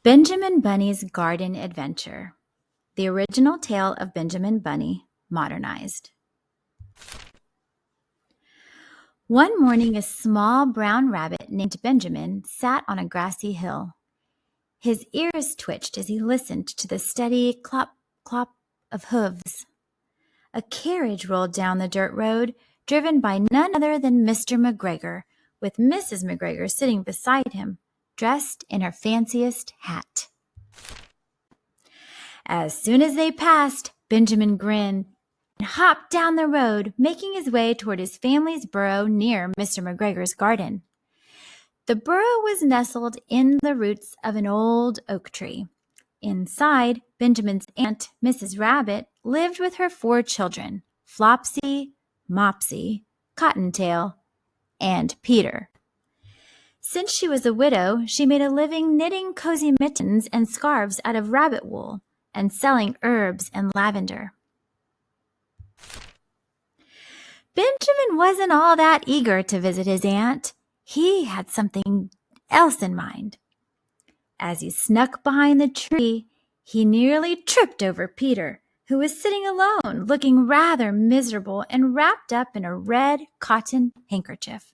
Benjamin Bunny's Garden Adventure. The original tale of Benjamin Bunny, modernized. One morning, a small brown rabbit named Benjamin sat on a grassy hill. His ears twitched as he listened to the steady clop, clop of hooves. A carriage rolled down the dirt road, driven by none other than Mr. McGregor, with Mrs. McGregor sitting beside him, dressed in her fanciest hat. As soon as they passed, Benjamin grinned and hopped down the road, making his way toward his family's burrow near Mr. McGregor's garden. The burrow was nestled in the roots of an old oak tree. Inside, Benjamin's aunt, Mrs. Rabbit, lived with her 4 children, Flopsy, Mopsy, Cottontail, and Peter. Since she was a widow, she made a living knitting cozy mittens and scarves out of rabbit wool and selling herbs and lavender. Benjamin wasn't all that eager to visit his aunt. He had something else in mind. As he snuck behind the tree, he nearly tripped over Peter, who was sitting alone, looking rather miserable and wrapped up in a red cotton handkerchief.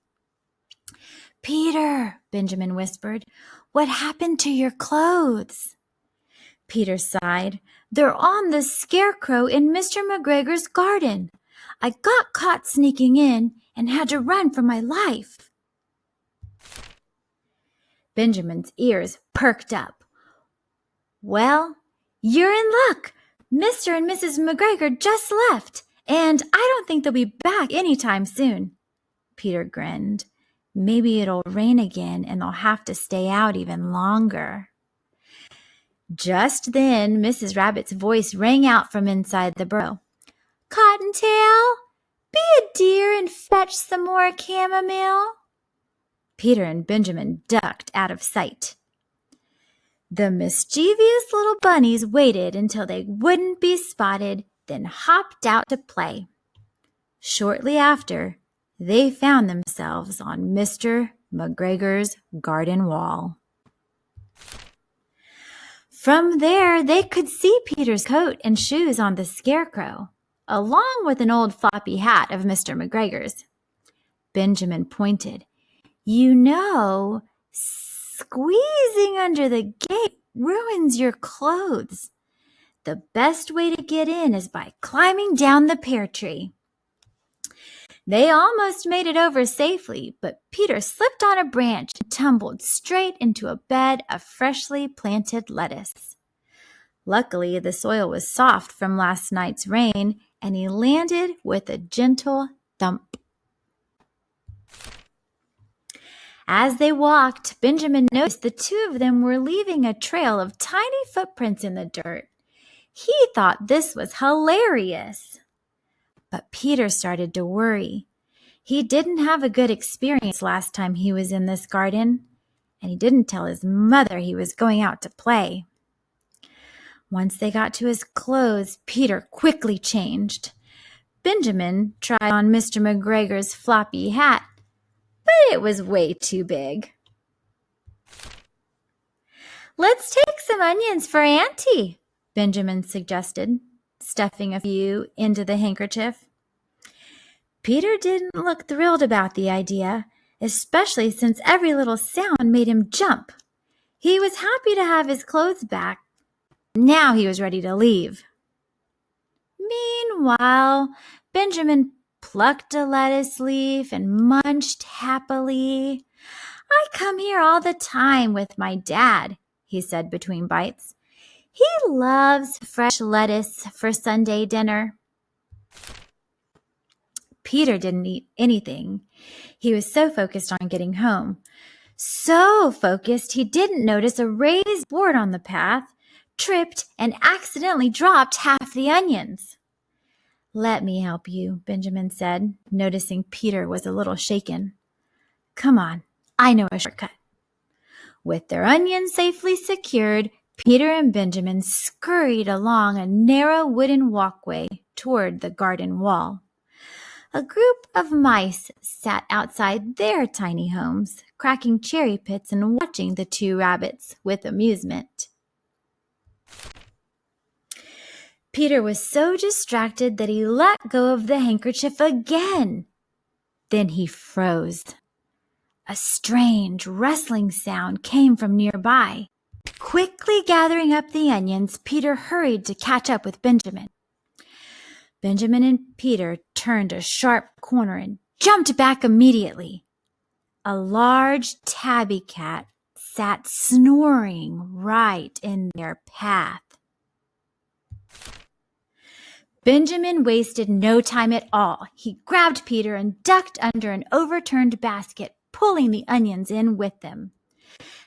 "Peter," Benjamin whispered, "what happened to your clothes?" Peter sighed. "They're on the scarecrow in Mr. McGregor's garden. I got caught sneaking in and had to run for my life." Benjamin's ears perked up. "Well, you're in luck. Mr. and Mrs. McGregor just left, and I don't think they'll be back anytime soon." Peter grinned. "Maybe it'll rain again and they'll have to stay out even longer." Just then, Mrs. Rabbit's voice rang out from inside the burrow. "Cottontail, be a dear and fetch some more chamomile." Peter and Benjamin ducked out of sight. The mischievous little bunnies waited until they wouldn't be spotted, then hopped out to play. Shortly after, they found themselves on Mr. McGregor's garden wall. From there, they could see Peter's coat and shoes on the scarecrow, along with an old floppy hat of Mr. McGregor's. Benjamin pointed. "You know, squeezing under the gate ruins your clothes. The best way to get in is by climbing down the pear tree." They almost made it over safely, but Peter slipped on a branch and tumbled straight into a bed of freshly planted lettuce. Luckily, the soil was soft from last night's rain, and he landed with a gentle thump. As they walked, Benjamin noticed the 2 of them were leaving a trail of tiny footprints in the dirt. He thought this was hilarious. But Peter started to worry. He didn't have a good experience last time he was in this garden, and he didn't tell his mother he was going out to play. Once they got to his clothes, Peter quickly changed. Benjamin tried on Mr. McGregor's floppy hat, but it was way too big. "Let's take some onions for Auntie," Benjamin suggested, stuffing a few into the handkerchief. Peter didn't look thrilled about the idea, especially since every little sound made him jump. He was happy to have his clothes back. Now he was ready to leave. Meanwhile, Benjamin plucked a lettuce leaf and munched happily. "I come here all the time with my dad," he said between bites. "He loves fresh lettuce for Sunday dinner." Peter didn't eat anything. He was so focused on getting home. So focused he didn't notice a raised board on the path, tripped, and accidentally dropped half the onions. "Let me help you," Benjamin said, noticing Peter was a little shaken. "Come on, I know a shortcut." With their onions safely secured, Peter and Benjamin scurried along a narrow wooden walkway toward the garden wall. A group of mice sat outside their tiny homes, cracking cherry pits and watching the two rabbits with amusement. Peter was so distracted that he let go of the handkerchief again. Then he froze. A strange rustling sound came from nearby. Quickly gathering up the onions, Peter hurried to catch up with Benjamin. Benjamin and Peter turned a sharp corner and jumped back immediately. A large tabby cat sat snoring right in their path. Benjamin wasted no time at all. He grabbed Peter and ducked under an overturned basket, pulling the onions in with them.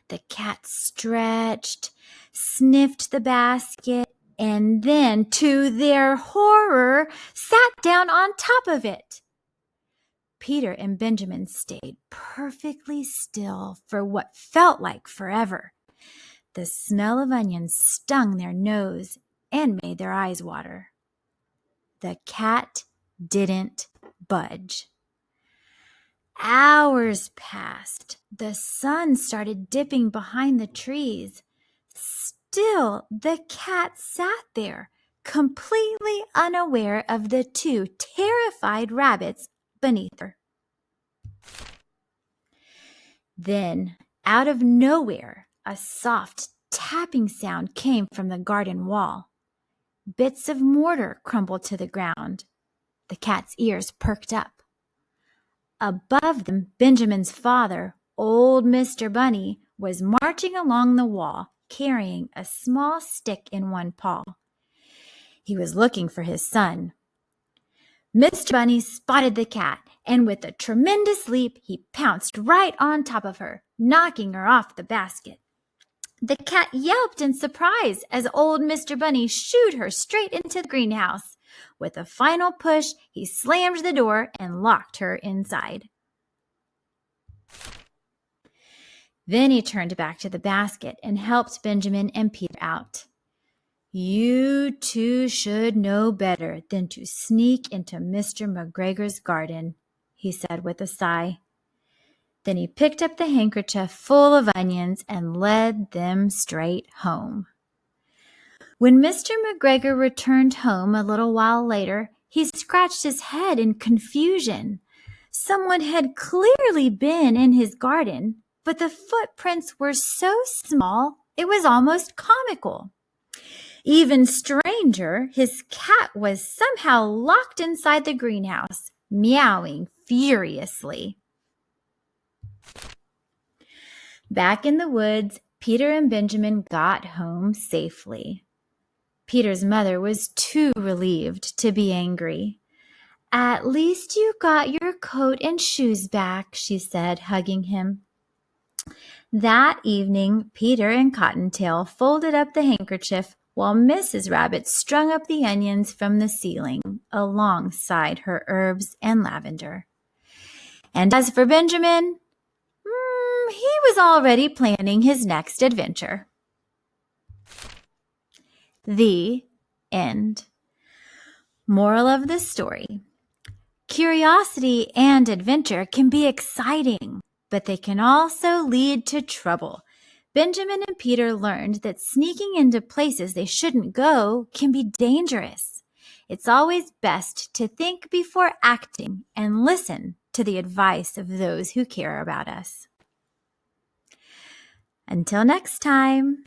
The cat stretched, sniffed the basket, and then, to their horror, sat down on top of it. Peter and Benjamin stayed perfectly still for what felt like forever. The smell of onions stung their nose and made their eyes water. The cat didn't budge. Hours passed. The sun started dipping behind the trees. Still, the cat sat there, completely unaware of the two terrified rabbits beneath her. Then, out of nowhere, a soft tapping sound came from the garden wall. Bits of mortar crumbled to the ground. The cat's ears perked up. Above them, Benjamin's father, old Mr. Bunny, was marching along the wall, carrying a small stick in one paw. He was looking for his son. Mr. Bunny spotted the cat, and with a tremendous leap, he pounced right on top of her, knocking her off the basket. The cat yelped in surprise as old Mr. Bunny shooed her straight into the greenhouse. With a final push, he slammed the door and locked her inside. Then he turned back to the basket and helped Benjamin and Peter out. "You two should know better than to sneak into Mr. McGregor's garden," he said with a sigh. Then he picked up the handkerchief full of onions and led them straight home. When Mr. McGregor returned home a little while later, he scratched his head in confusion. Someone had clearly been in his garden, but the footprints were so small it was almost comical. Even stranger, his cat was somehow locked inside the greenhouse, meowing furiously. Back in the woods, Peter and Benjamin got home safely. Peter's mother was too relieved to be angry. "At least you got your coat and shoes back," she said, hugging him. That evening, Peter and Cottontail folded up the handkerchief while Mrs. Rabbit strung up the onions from the ceiling alongside her herbs and lavender. And as for Benjamin, he was already planning his next adventure. The end. Moral of the story: curiosity and adventure can be exciting, but they can also lead to trouble. Benjamin and Peter learned that sneaking into places they shouldn't go can be dangerous. It's always best to think before acting and listen to the advice of those who care about us. Until next time.